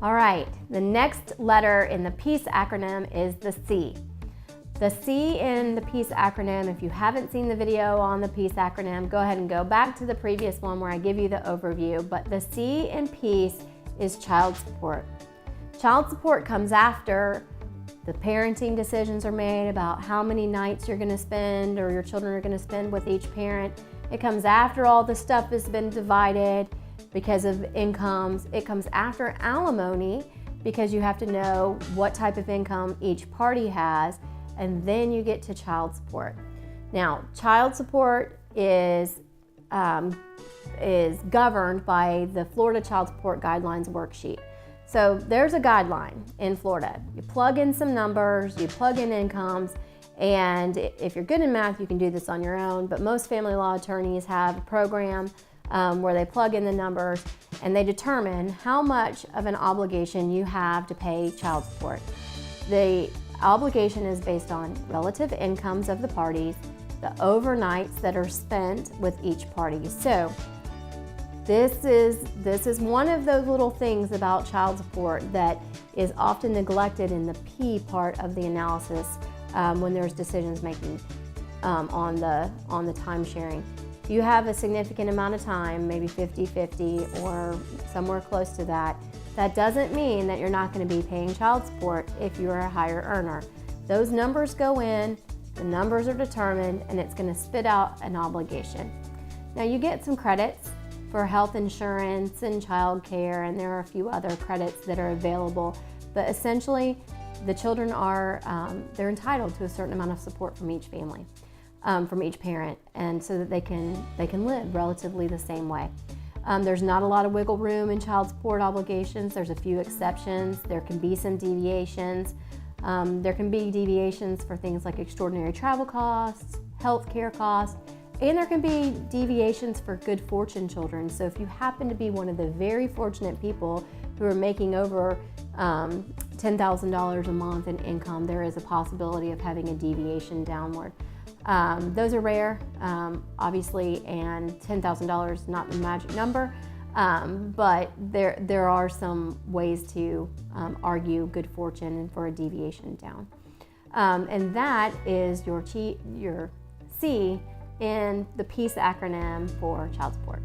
All right, the next letter in the PEACE acronym is the C. The C in the PEACE acronym, if you haven't seen the video on the PEACE acronym, go ahead and go back to the previous one where I give you the overview. But the C in PEACE is child support. Child support comes after the parenting decisions are made about how many nights you're going to spend or your children are going to spend with each parent. It comes after all the stuff has been divided because of incomes. It comes after alimony because you have to know what type of income each party has, and then you get to child support. Now, child support is governed by the Florida Child Support Guidelines worksheet. So there's a guideline in Florida. You plug in some numbers, you plug in incomes, and if you're good in math, you can do this on your own, but most family law attorneys have a program where they plug in the numbers and they determine how much of an obligation you have to pay child support. The obligation is based on relative incomes of the parties, the overnights that are spent with each party. So this is one of those little things about child support that is often neglected in the P part of the analysis when there's decisions making on the time sharing. If you have a significant amount of time, maybe 50-50 or somewhere close to that, that doesn't mean that you're not going to be paying child support if you're a higher earner. Those numbers go in, the numbers are determined, and it's going to spit out an obligation. Now you get some credits for health insurance and child care, and there are a few other credits that are available, but essentially the children are they're entitled to a certain amount of support from each family, from each parent, and so that they can live relatively the same way. There's not a lot of wiggle room in child support obligations. There's a few exceptions. There can be some deviations. There can be deviations for things like extraordinary travel costs, health care costs, and there can be deviations for good fortune children. So if you happen to be one of the very fortunate people who are making over $10,000 a month in income, there is a possibility of having a deviation downward. Those are rare, obviously, and $10,000 is not the magic number, but there are some ways to argue good fortune and for a deviation down. And that is your C in the PEACE acronym for child support.